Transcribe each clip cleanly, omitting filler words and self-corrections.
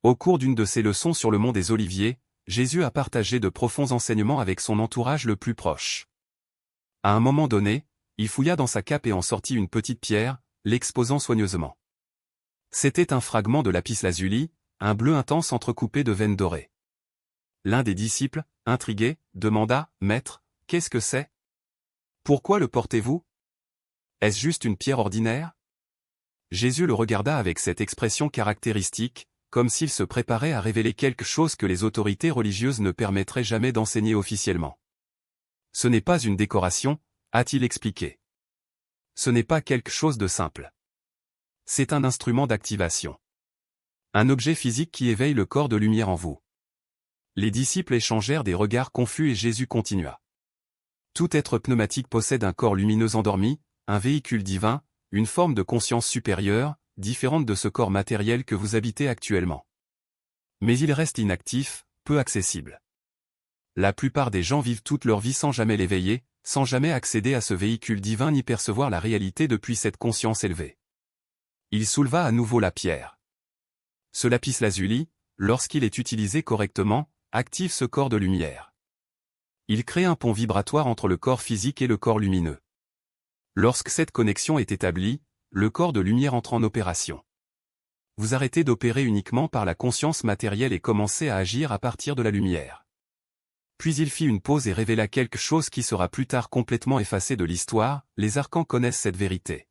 Au cours d'une de ses leçons sur le mont des Oliviers, Jésus a partagé de profonds enseignements avec son entourage le plus proche. À un moment donné, il fouilla dans sa cape et en sortit une petite pierre, l'exposant soigneusement. C'était un fragment de lapis-lazuli, un bleu intense entrecoupé de veines dorées. L'un des disciples, intrigué, demanda, « Maître, qu'est-ce que c'est? Pourquoi le portez-vous? Est-ce juste une pierre ordinaire ?» Jésus le regarda avec cette expression caractéristique, comme s'il se préparait à révéler quelque chose que les autorités religieuses ne permettraient jamais d'enseigner officiellement. « Ce n'est pas une décoration, » a-t-il expliqué. « Ce n'est pas quelque chose de simple. C'est un instrument d'activation. Un objet physique qui éveille le corps de lumière en vous. » Les disciples échangèrent des regards confus et Jésus continua. « Tout être pneumatique possède un corps lumineux endormi, un véhicule divin, une forme de conscience supérieure, différente de ce corps matériel que vous habitez actuellement. Mais il reste inactif, peu accessible. La plupart des gens vivent toute leur vie sans jamais l'éveiller, sans jamais accéder à ce véhicule divin ni percevoir la réalité depuis cette conscience élevée. » Il souleva à nouveau la pierre. Ce lapis-lazuli, lorsqu'il est utilisé correctement, active ce corps de lumière. Il crée un pont vibratoire entre le corps physique et le corps lumineux. Lorsque cette connexion est établie, le corps de lumière entre en opération. Vous arrêtez d'opérer uniquement par la conscience matérielle et commencez à agir à partir de la lumière. Puis il fit une pause et révéla quelque chose qui sera plus tard complètement effacé de l'histoire, les archans connaissent cette vérité.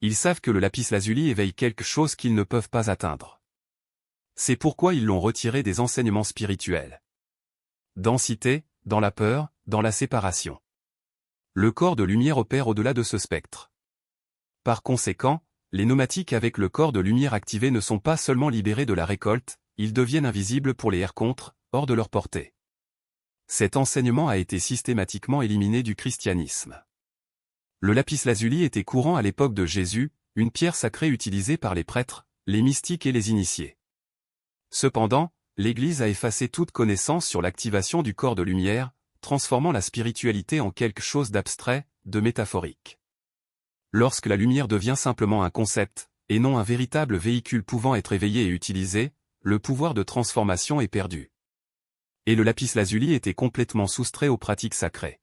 Ils savent que le lapis-lazuli éveille quelque chose qu'ils ne peuvent pas atteindre. C'est pourquoi ils l'ont retiré des enseignements spirituels. Densité, dans la peur, dans la séparation. Le corps de lumière opère au-delà de ce spectre. Par conséquent, les pneumatiques avec le corps de lumière activé ne sont pas seulement libérés de la récolte, ils deviennent invisibles pour les ercontres, hors de leur portée. Cet enseignement a été systématiquement éliminé du christianisme. Le lapis-lazuli était courant à l'époque de Jésus, une pierre sacrée utilisée par les prêtres, les mystiques et les initiés. Cependant, l'Église a effacé toute connaissance sur l'activation du corps de lumière, transformant la spiritualité en quelque chose d'abstrait, de métaphorique. Lorsque la lumière devient simplement un concept, et non un véritable véhicule pouvant être éveillé et utilisé, le pouvoir de transformation est perdu. Et le lapis-lazuli était complètement soustrait aux pratiques sacrées.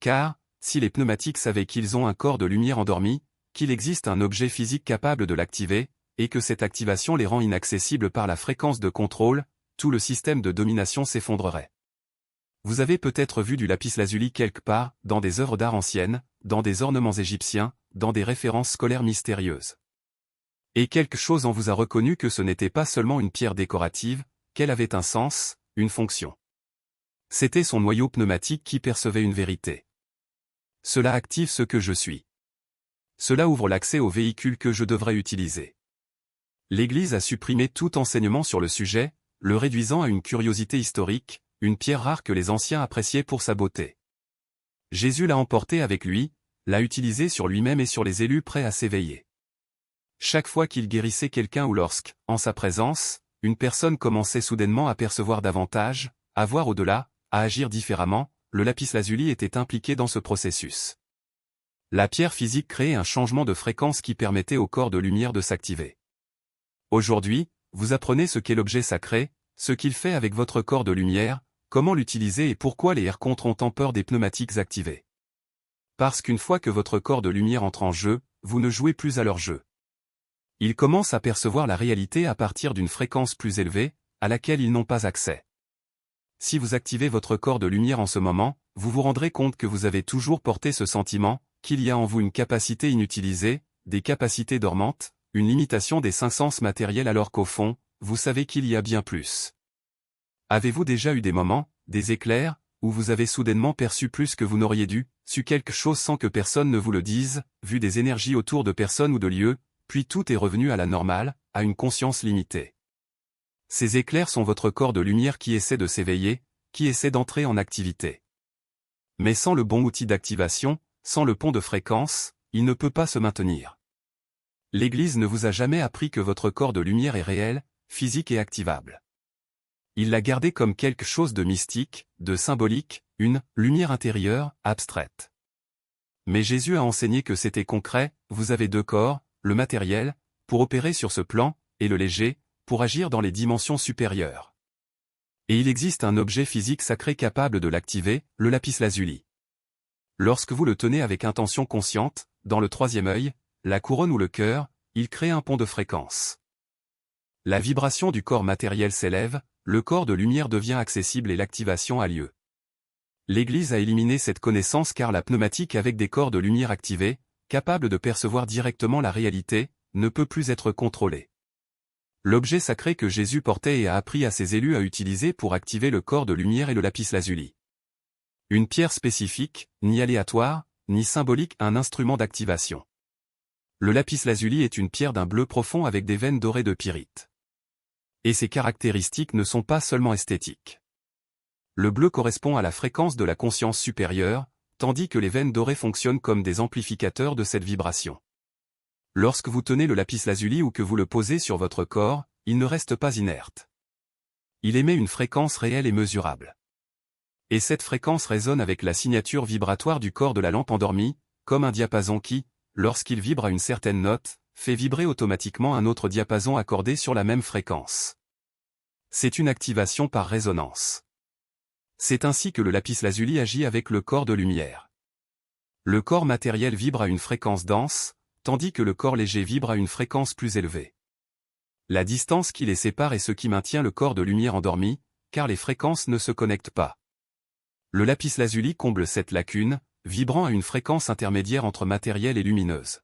Car, si les pneumatiques savaient qu'ils ont un corps de lumière endormi, qu'il existe un objet physique capable de l'activer, et que cette activation les rend inaccessibles par la fréquence de contrôle, tout le système de domination s'effondrerait. Vous avez peut-être vu du lapis-lazuli quelque part, dans des œuvres d'art anciennes, dans des ornements égyptiens, dans des références scolaires mystérieuses. Et quelque chose en vous a reconnu que ce n'était pas seulement une pierre décorative, qu'elle avait un sens, une fonction. C'était son noyau pneumatique qui percevait une vérité. Cela active ce que je suis. Cela ouvre l'accès au véhicule que je devrais utiliser. L'Église a supprimé tout enseignement sur le sujet, le réduisant à une curiosité historique, une pierre rare que les anciens appréciaient pour sa beauté. Jésus l'a emporté avec lui, l'a utilisé sur lui-même et sur les élus prêts à s'éveiller. Chaque fois qu'il guérissait quelqu'un ou lorsque, en sa présence, une personne commençait soudainement à percevoir davantage, à voir au-delà, à agir différemment, le lapis-lazuli était impliqué dans ce processus. La pierre physique créait un changement de fréquence qui permettait au corps de lumière de s'activer. Aujourd'hui, vous apprenez ce qu'est l'objet sacré, ce qu'il fait avec votre corps de lumière, comment l'utiliser et pourquoi les ercontres ont tant peur des pneumatiques activés. Parce qu'une fois que votre corps de lumière entre en jeu, vous ne jouez plus à leur jeu. Ils commencent à percevoir la réalité à partir d'une fréquence plus élevée, à laquelle ils n'ont pas accès. Si vous activez votre corps de lumière en ce moment, vous vous rendrez compte que vous avez toujours porté ce sentiment, qu'il y a en vous une capacité inutilisée, des capacités dormantes, une limitation des 5 sens matériels alors qu'au fond, vous savez qu'il y a bien plus. Avez-vous déjà eu des moments, des éclairs, où vous avez soudainement perçu plus que vous n'auriez dû, su quelque chose sans que personne ne vous le dise, vu des énergies autour de personnes ou de lieux, puis tout est revenu à la normale, à une conscience limitée. Ces éclairs sont votre corps de lumière qui essaie de s'éveiller, qui essaie d'entrer en activité. Mais sans le bon outil d'activation, sans le pont de fréquence, il ne peut pas se maintenir. L'Église ne vous a jamais appris que votre corps de lumière est réel, physique et activable. Il l'a gardé comme quelque chose de mystique, de symbolique, une lumière intérieure, abstraite. Mais Jésus a enseigné que c'était concret, vous avez 2 corps, le matériel, pour opérer sur ce plan, et le léger, pour agir dans les dimensions supérieures. Et il existe un objet physique sacré capable de l'activer, le lapis-lazuli. Lorsque vous le tenez avec intention consciente, dans le troisième œil, la couronne ou le cœur, il crée un pont de fréquence. La vibration du corps matériel s'élève, le corps de lumière devient accessible et l'activation a lieu. L'Église a éliminé cette connaissance car la pneumatique avec des corps de lumière activés, capables de percevoir directement la réalité, ne peut plus être contrôlée. L'objet sacré que Jésus portait et a appris à ses élus à utiliser pour activer le corps de lumière est le lapis-lazuli. Une pierre spécifique, ni aléatoire, ni symbolique, un instrument d'activation. Le lapis-lazuli est une pierre d'un bleu profond avec des veines dorées de pyrite. Et ses caractéristiques ne sont pas seulement esthétiques. Le bleu correspond à la fréquence de la conscience supérieure, tandis que les veines dorées fonctionnent comme des amplificateurs de cette vibration. Lorsque vous tenez le lapis-lazuli ou que vous le posez sur votre corps, il ne reste pas inerte. Il émet une fréquence réelle et mesurable. Et cette fréquence résonne avec la signature vibratoire du corps de la lampe endormie, comme un diapason qui, lorsqu'il vibre à une certaine note, fait vibrer automatiquement un autre diapason accordé sur la même fréquence. C'est une activation par résonance. C'est ainsi que le lapis-lazuli agit avec le corps de lumière. Le corps matériel vibre à une fréquence dense, tandis que le corps léger vibre à une fréquence plus élevée. La distance qui les sépare est ce qui maintient le corps de lumière endormi, car les fréquences ne se connectent pas. Le lapis-lazuli comble cette lacune, vibrant à une fréquence intermédiaire entre matérielle et lumineuse.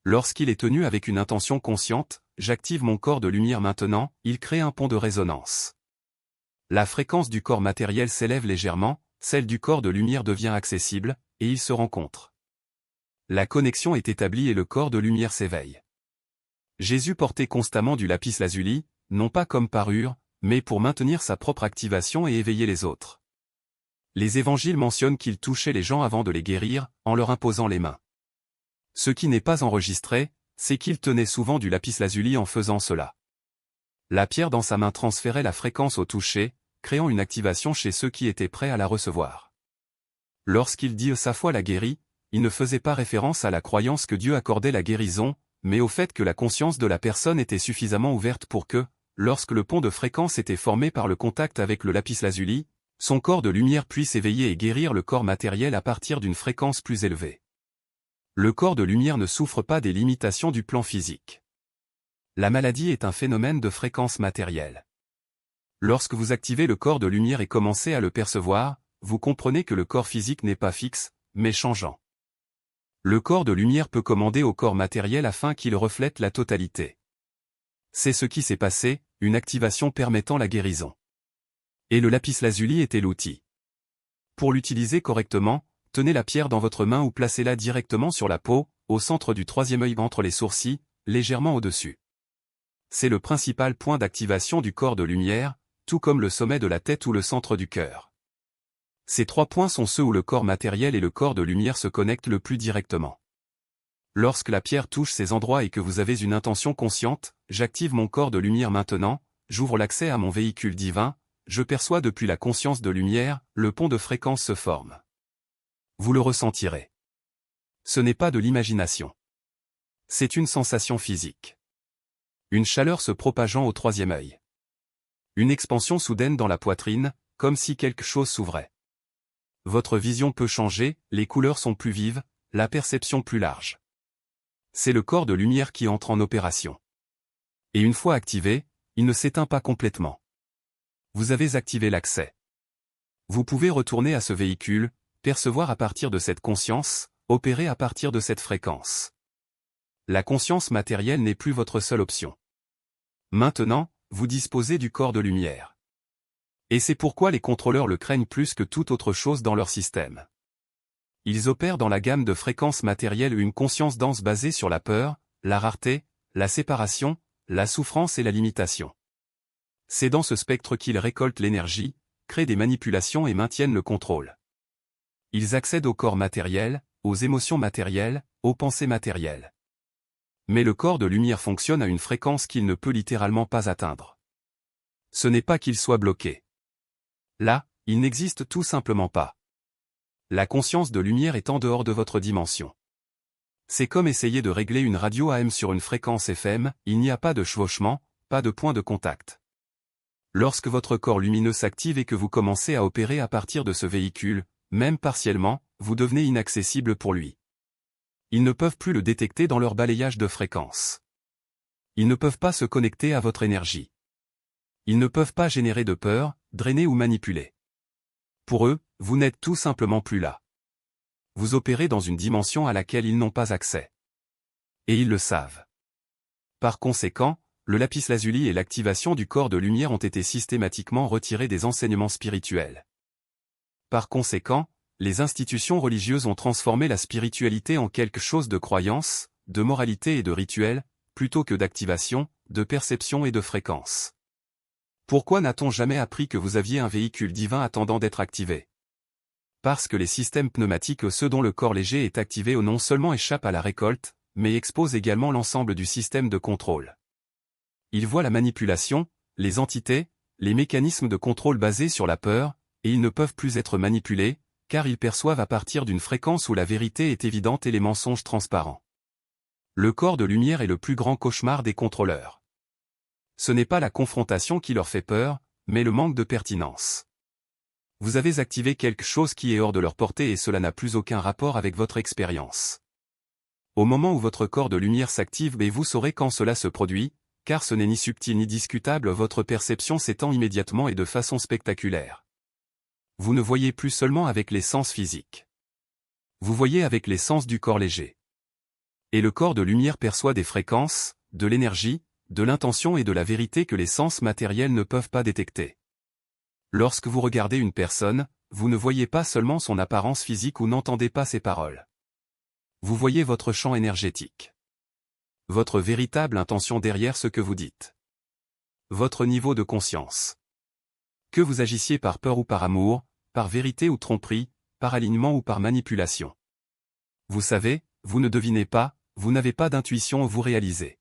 Lorsqu'il est tenu avec une intention consciente, j'active mon corps de lumière maintenant, il crée un pont de résonance. La fréquence du corps matériel s'élève légèrement, celle du corps de lumière devient accessible, et ils se rencontrent. La connexion est établie et le corps de lumière s'éveille. Jésus portait constamment du lapis-lazuli, non pas comme parure, mais pour maintenir sa propre activation et éveiller les autres. Les évangiles mentionnent qu'il touchait les gens avant de les guérir, en leur imposant les mains. Ce qui n'est pas enregistré, c'est qu'il tenait souvent du lapis-lazuli en faisant cela. La pierre dans sa main transférait la fréquence au toucher, créant une activation chez ceux qui étaient prêts à la recevoir. Lorsqu'il dit « sa foi l'a guéri », il ne faisait pas référence à la croyance que Dieu accordait la guérison, mais au fait que la conscience de la personne était suffisamment ouverte pour que, lorsque le pont de fréquence était formé par le contact avec le lapis-lazuli, son corps de lumière puisse éveiller et guérir le corps matériel à partir d'une fréquence plus élevée. Le corps de lumière ne souffre pas des limitations du plan physique. La maladie est un phénomène de fréquence matérielle. Lorsque vous activez le corps de lumière et commencez à le percevoir, vous comprenez que le corps physique n'est pas fixe, mais changeant. Le corps de lumière peut commander au corps matériel afin qu'il reflète la totalité. C'est ce qui s'est passé, une activation permettant la guérison. Et le lapis-lazuli était l'outil. Pour l'utiliser correctement, tenez la pierre dans votre main ou placez-la directement sur la peau, au centre du troisième œil entre les sourcils, légèrement au-dessus. C'est le principal point d'activation du corps de lumière, tout comme le sommet de la tête ou le centre du cœur. Ces trois points sont ceux où le corps matériel et le corps de lumière se connectent le plus directement. Lorsque la pierre touche ces endroits et que vous avez une intention consciente, j'active mon corps de lumière maintenant, j'ouvre l'accès à mon véhicule divin, je perçois depuis la conscience de lumière, le pont de fréquence se forme. Vous le ressentirez. Ce n'est pas de l'imagination. C'est une sensation physique. Une chaleur se propageant au troisième œil. Une expansion soudaine dans la poitrine, comme si quelque chose s'ouvrait. Votre vision peut changer, les couleurs sont plus vives, la perception plus large. C'est le corps de lumière qui entre en opération. Et une fois activé, il ne s'éteint pas complètement. Vous avez activé l'accès. Vous pouvez retourner à ce véhicule, percevoir à partir de cette conscience, opérer à partir de cette fréquence. La conscience matérielle n'est plus votre seule option. Maintenant, vous disposez du corps de lumière. Et c'est pourquoi les contrôleurs le craignent plus que toute autre chose dans leur système. Ils opèrent dans la gamme de fréquences matérielles une conscience dense basée sur la peur, la rareté, la séparation, la souffrance et la limitation. C'est dans ce spectre qu'ils récoltent l'énergie, créent des manipulations et maintiennent le contrôle. Ils accèdent au corps matériel, aux émotions matérielles, aux pensées matérielles. Mais le corps de lumière fonctionne à une fréquence qu'il ne peut littéralement pas atteindre. Ce n'est pas qu'il soit bloqué. Là, il n'existe tout simplement pas. La conscience de lumière est en dehors de votre dimension. C'est comme essayer de régler une radio AM sur une fréquence FM, il n'y a pas de chevauchement, pas de point de contact. Lorsque votre corps lumineux s'active et que vous commencez à opérer à partir de ce véhicule, même partiellement, vous devenez inaccessible pour lui. Ils ne peuvent plus le détecter dans leur balayage de fréquences. Ils ne peuvent pas se connecter à votre énergie. Ils ne peuvent pas générer de peur, drainer ou manipuler. Pour eux, vous n'êtes tout simplement plus là. Vous opérez dans une dimension à laquelle ils n'ont pas accès. Et ils le savent. Par conséquent, le lapis-lazuli et l'activation du corps de lumière ont été systématiquement retirés des enseignements spirituels. Par conséquent, les institutions religieuses ont transformé la spiritualité en quelque chose de croyance, de moralité et de rituel, plutôt que d'activation, de perception et de fréquence. Pourquoi n'a-t-on jamais appris que vous aviez un véhicule divin attendant d'être activé? Parce que les systèmes pneumatiques ceux dont le corps léger est activé non seulement échappent à la récolte, mais exposent également l'ensemble du système de contrôle. Ils voient la manipulation, les entités, les mécanismes de contrôle basés sur la peur, et ils ne peuvent plus être manipulés, car ils perçoivent à partir d'une fréquence où la vérité est évidente et les mensonges transparents. Le corps de lumière est le plus grand cauchemar des contrôleurs. Ce n'est pas la confrontation qui leur fait peur, mais le manque de pertinence. Vous avez activé quelque chose qui est hors de leur portée et cela n'a plus aucun rapport avec votre expérience. Au moment où votre corps de lumière s'active, vous saurez quand cela se produit, car ce n'est ni subtil ni discutable, votre perception s'étend immédiatement et de façon spectaculaire. Vous ne voyez plus seulement avec les sens physiques. Vous voyez avec les sens du corps léger. Et le corps de lumière perçoit des fréquences, de l'énergie, de l'intention et de la vérité que les sens matériels ne peuvent pas détecter. Lorsque vous regardez une personne, vous ne voyez pas seulement son apparence physique ou n'entendez pas ses paroles. Vous voyez votre champ énergétique. Votre véritable intention derrière ce que vous dites. Votre niveau de conscience. Que vous agissiez par peur ou par amour, par vérité ou tromperie, par alignement ou par manipulation. Vous savez, vous ne devinez pas, vous n'avez pas d'intuition, vous réalisez.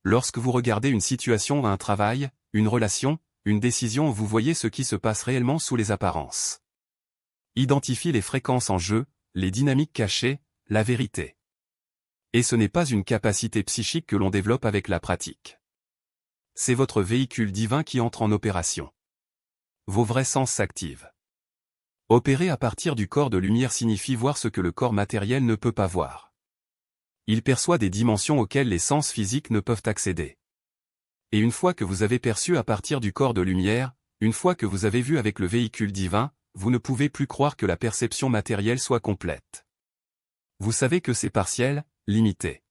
Lorsque vous regardez une situation, un travail, une relation, une décision, vous voyez ce qui se passe réellement sous les apparences. Identifiez les fréquences en jeu, les dynamiques cachées, la vérité. Et ce n'est pas une capacité psychique que l'on développe avec la pratique. C'est votre véhicule divin qui entre en opération. Vos vrais sens s'activent. Opérer à partir du corps de lumière signifie voir ce que le corps matériel ne peut pas voir. Il perçoit des dimensions auxquelles les sens physiques ne peuvent accéder. Et une fois que vous avez perçu à partir du corps de lumière, une fois que vous avez vu avec le véhicule divin, vous ne pouvez plus croire que la perception matérielle soit complète. Vous savez que c'est partiel, limité.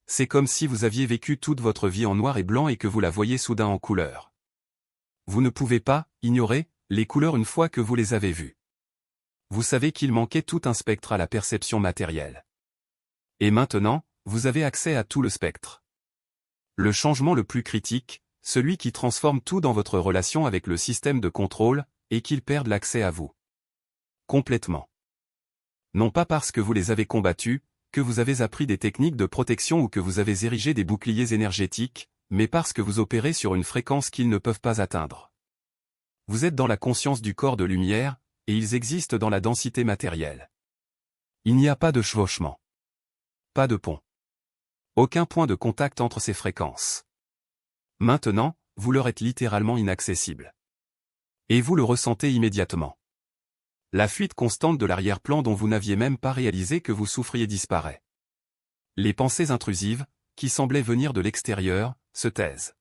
C'est comme si vous aviez vécu toute votre vie en noir et blanc et que vous la voyez soudain en couleur. Vous ne pouvez pas ignorer les couleurs une fois que vous les avez vues. Vous savez qu'il manquait tout un spectre à la perception matérielle. Et maintenant, vous avez accès à tout le spectre. Le changement le plus critique, celui qui transforme tout dans votre relation avec le système de contrôle, est qu'ils perdent l'accès à vous. Complètement. Non pas parce que vous les avez combattus, que vous avez appris des techniques de protection ou que vous avez érigé des boucliers énergétiques, mais parce que vous opérez sur une fréquence qu'ils ne peuvent pas atteindre. Vous êtes dans la conscience du corps de lumière, et ils existent dans la densité matérielle. Il n'y a pas de chevauchement. Pas de pont. Aucun point de contact entre ces fréquences. Maintenant, vous leur êtes littéralement inaccessible. Et vous le ressentez immédiatement. La fuite constante de l'arrière-plan dont vous n'aviez même pas réalisé que vous souffriez disparaît. Les pensées intrusives, qui semblaient venir de l'extérieur, se taisent.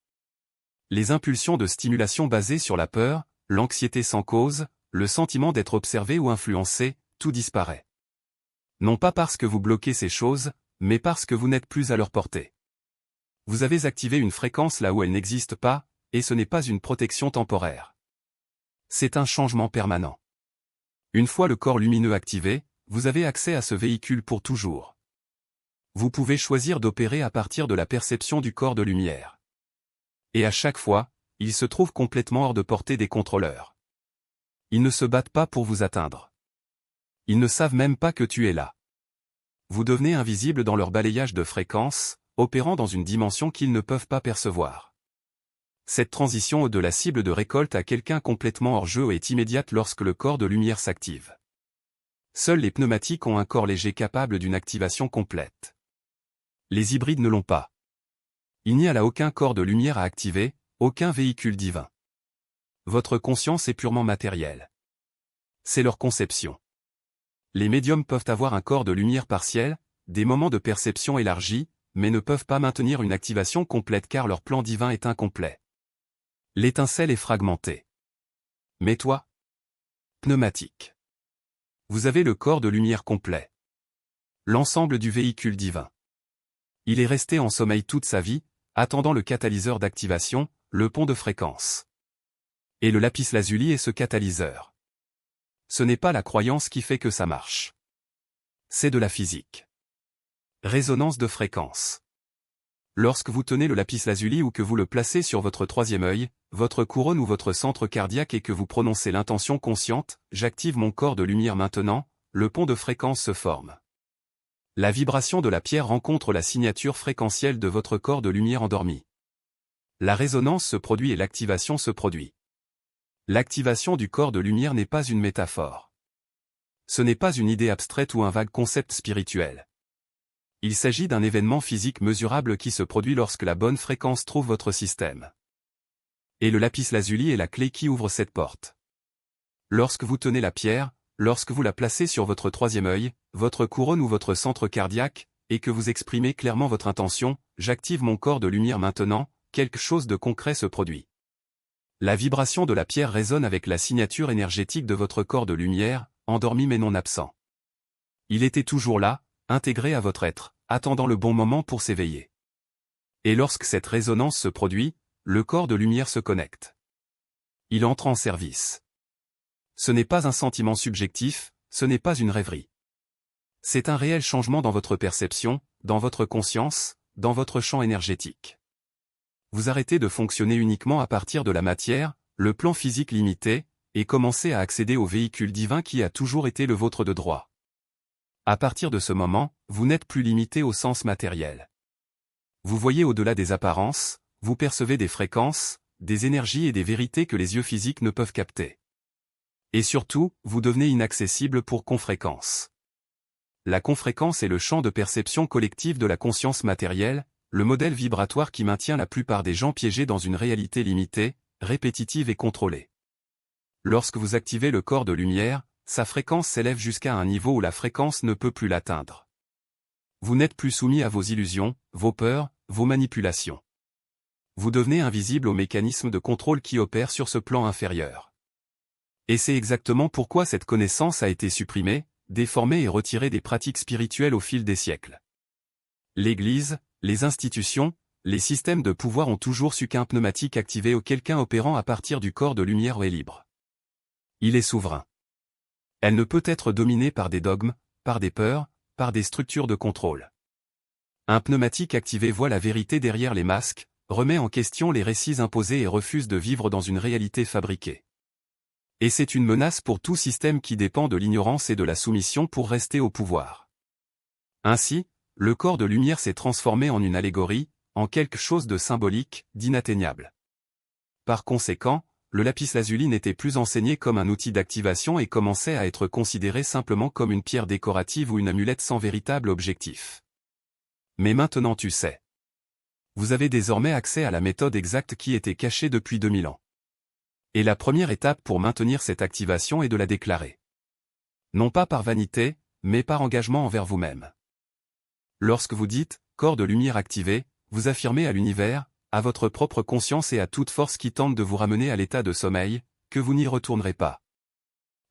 Les impulsions de stimulation basées sur la peur, l'anxiété sans cause, le sentiment d'être observé ou influencé, tout disparaît. Non pas parce que vous bloquez ces choses, mais parce que vous n'êtes plus à leur portée. Vous avez activé une fréquence là où elle n'existe pas, et ce n'est pas une protection temporaire. C'est un changement permanent. Une fois le corps lumineux activé, vous avez accès à ce véhicule pour toujours. Vous pouvez choisir d'opérer à partir de la perception du corps de lumière. Et à chaque fois, il se trouve complètement hors de portée des contrôleurs. Ils ne se battent pas pour vous atteindre. Ils ne savent même pas que tu es là. Vous devenez invisible dans leur balayage de fréquences, opérant dans une dimension qu'ils ne peuvent pas percevoir. Cette transition de la cible de récolte à quelqu'un complètement hors jeu est immédiate lorsque le corps de lumière s'active. Seuls les pneumatiques ont un corps léger capable d'une activation complète. Les hybrides ne l'ont pas. Il n'y a là aucun corps de lumière à activer, aucun véhicule divin. Votre conscience est purement matérielle. C'est leur conception. Les médiums peuvent avoir un corps de lumière partiel, des moments de perception élargis, mais ne peuvent pas maintenir une activation complète car leur plan divin est incomplet. L'étincelle est fragmentée. Mais toi? Pneumatique. Vous avez le corps de lumière complet. L'ensemble du véhicule divin. Il est resté en sommeil toute sa vie, attendant le catalyseur d'activation, le pont de fréquence. Et le lapis-lazuli est ce catalyseur. Ce n'est pas la croyance qui fait que ça marche. C'est de la physique. Résonance de fréquence. Lorsque vous tenez le lapis-lazuli ou que vous le placez sur votre troisième œil, votre couronne ou votre centre cardiaque et que vous prononcez l'intention consciente, j'active mon corps de lumière maintenant, le pont de fréquence se forme. La vibration de la pierre rencontre la signature fréquentielle de votre corps de lumière endormi. La résonance se produit et l'activation se produit. L'activation du corps de lumière n'est pas une métaphore. Ce n'est pas une idée abstraite ou un vague concept spirituel. Il s'agit d'un événement physique mesurable qui se produit lorsque la bonne fréquence trouve votre système. Et le lapis-lazuli est la clé qui ouvre cette porte. Lorsque vous tenez la pierre, lorsque vous la placez sur votre troisième œil, votre couronne ou votre centre cardiaque, et que vous exprimez clairement votre intention, j'active mon corps de lumière maintenant, quelque chose de concret se produit. La vibration de la pierre résonne avec la signature énergétique de votre corps de lumière, endormi mais non absent. Il était toujours là, intégré à votre être, attendant le bon moment pour s'éveiller. Et lorsque cette résonance se produit, le corps de lumière se connecte. Il entre en service. Ce n'est pas un sentiment subjectif, ce n'est pas une rêverie. C'est un réel changement dans votre perception, dans votre conscience, dans votre champ énergétique. Vous arrêtez de fonctionner uniquement à partir de la matière, le plan physique limité, et commencez à accéder au véhicule divin qui a toujours été le vôtre de droit. À partir de ce moment, vous n'êtes plus limité au sens matériel. Vous voyez au-delà des apparences, vous percevez des fréquences, des énergies et des vérités que les yeux physiques ne peuvent capter. Et surtout, vous devenez inaccessible pour confréquence. La confréquence est le champ de perception collective de la conscience matérielle, le modèle vibratoire qui maintient la plupart des gens piégés dans une réalité limitée, répétitive et contrôlée. Lorsque vous activez le corps de lumière, sa fréquence s'élève jusqu'à un niveau où la fréquence ne peut plus l'atteindre. Vous n'êtes plus soumis à vos illusions, vos peurs, vos manipulations. Vous devenez invisible aux mécanismes de contrôle qui opèrent sur ce plan inférieur. Et c'est exactement pourquoi cette connaissance a été supprimée, déformée et retirée des pratiques spirituelles au fil des siècles. L'Église, les institutions, les systèmes de pouvoir ont toujours su qu'un pneumatique activé ou quelqu'un opérant à partir du corps de lumière est libre. Il est souverain. Elle ne peut être dominée par des dogmes, par des peurs, par des structures de contrôle. Un pneumatique activé voit la vérité derrière les masques, remet en question les récits imposés et refuse de vivre dans une réalité fabriquée. Et c'est une menace pour tout système qui dépend de l'ignorance et de la soumission pour rester au pouvoir. Ainsi, le corps de lumière s'est transformé en une allégorie, en quelque chose de symbolique, d'inatteignable. Par conséquent, le lapis-lazuli n'était plus enseigné comme un outil d'activation et commençait à être considéré simplement comme une pierre décorative ou une amulette sans véritable objectif. Mais maintenant tu sais. Vous avez désormais accès à la méthode exacte qui était cachée depuis 2000 ans. Et la première étape pour maintenir cette activation est de la déclarer. Non pas par vanité, mais par engagement envers vous-même. Lorsque vous dites « corps de lumière activé », vous affirmez à l'univers, à votre propre conscience et à toute force qui tente de vous ramener à l'état de sommeil, que vous n'y retournerez pas.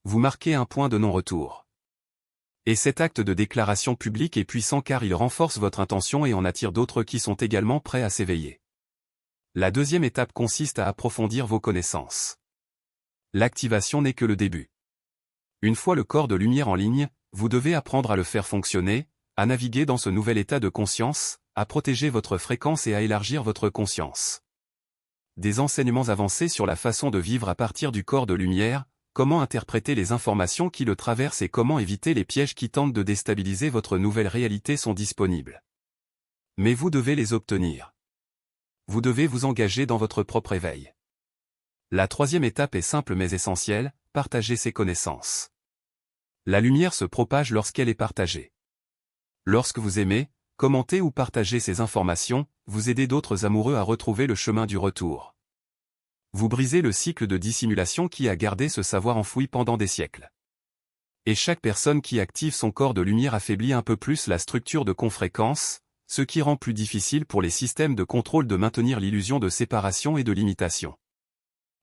Vous marquez un point de non-retour. Et cet acte de déclaration publique est puissant car il renforce votre intention et en attire d'autres qui sont également prêts à s'éveiller. La deuxième étape consiste à approfondir vos connaissances. L'activation n'est que le début. Une fois le corps de lumière en ligne, vous devez apprendre à le faire fonctionner, à naviguer dans ce nouvel état de conscience, à protéger votre fréquence et à élargir votre conscience. Des enseignements avancés sur la façon de vivre à partir du corps de lumière, comment interpréter les informations qui le traversent et comment éviter les pièges qui tentent de déstabiliser votre nouvelle réalité sont disponibles. Mais vous devez les obtenir. Vous devez vous engager dans votre propre éveil. La troisième étape est simple mais essentielle, partager ses connaissances. La lumière se propage lorsqu'elle est partagée. Lorsque vous aimez, commentez ou partagez ces informations, vous aidez d'autres amoureux à retrouver le chemin du retour. Vous brisez le cycle de dissimulation qui a gardé ce savoir enfoui pendant des siècles. Et chaque personne qui active son corps de lumière affaiblit un peu plus la structure de confréquence, ce qui rend plus difficile pour les systèmes de contrôle de maintenir l'illusion de séparation et de limitation.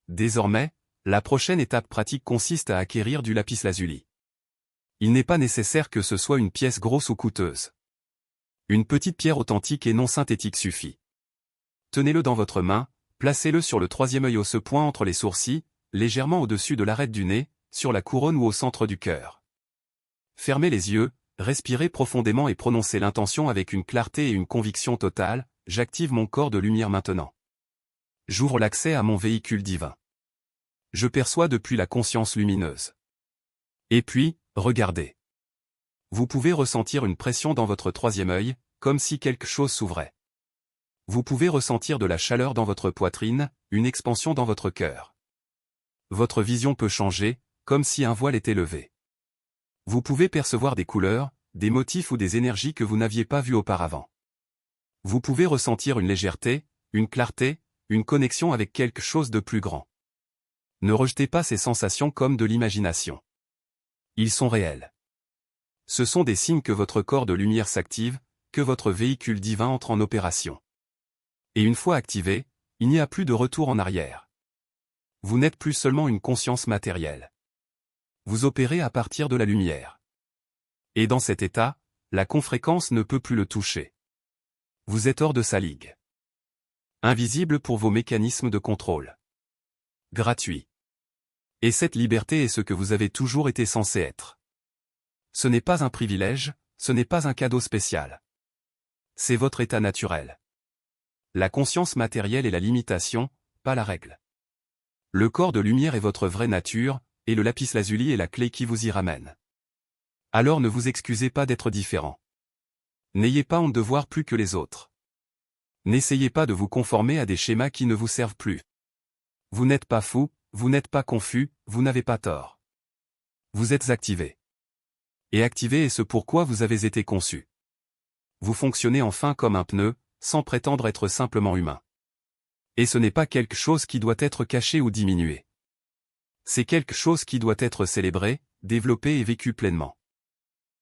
Désormais, la prochaine étape pratique consiste à acquérir du lapis-lazuli. Il n'est pas nécessaire que ce soit une pièce grosse ou coûteuse. Une petite pierre authentique et non synthétique suffit. Tenez-le dans votre main, placez-le sur le troisième œil au ce point entre les sourcils, légèrement au-dessus de l'arête du nez, sur la couronne ou au centre du cœur. Fermez les yeux, respirez profondément et prononcez l'intention avec une clarté et une conviction totale, j'active mon corps de lumière maintenant. J'ouvre l'accès à mon véhicule divin. Je perçois depuis la conscience lumineuse. Et puis, regardez. Vous pouvez ressentir une pression dans votre troisième œil, comme si quelque chose s'ouvrait. Vous pouvez ressentir de la chaleur dans votre poitrine, une expansion dans votre cœur. Votre vision peut changer, comme si un voile était levé. Vous pouvez percevoir des couleurs, des motifs ou des énergies que vous n'aviez pas vues auparavant. Vous pouvez ressentir une légèreté, une clarté, une connexion avec quelque chose de plus grand. Ne rejetez pas ces sensations comme de l'imagination. Ils sont réels. Ce sont des signes que votre corps de lumière s'active, que votre véhicule divin entre en opération. Et une fois activé, il n'y a plus de retour en arrière. Vous n'êtes plus seulement une conscience matérielle. Vous opérez à partir de la lumière. Et dans cet état, la confréquence ne peut plus le toucher. Vous êtes hors de sa ligue. Invisible pour vos mécanismes de contrôle. Gratuit. Et cette liberté est ce que vous avez toujours été censé être. Ce n'est pas un privilège, ce n'est pas un cadeau spécial. C'est votre état naturel. La conscience matérielle est la limitation, pas la règle. Le corps de lumière est votre vraie nature, et le lapis-lazuli est la clé qui vous y ramène. Alors ne vous excusez pas d'être différent. N'ayez pas honte de voir plus que les autres. N'essayez pas de vous conformer à des schémas qui ne vous servent plus. Vous n'êtes pas fou, vous n'êtes pas confus, vous n'avez pas tort. Vous êtes activé. Et activé est ce pourquoi vous avez été conçu. Vous fonctionnez enfin comme un pneu, sans prétendre être simplement humain. Et ce n'est pas quelque chose qui doit être caché ou diminué. C'est quelque chose qui doit être célébré, développé et vécu pleinement.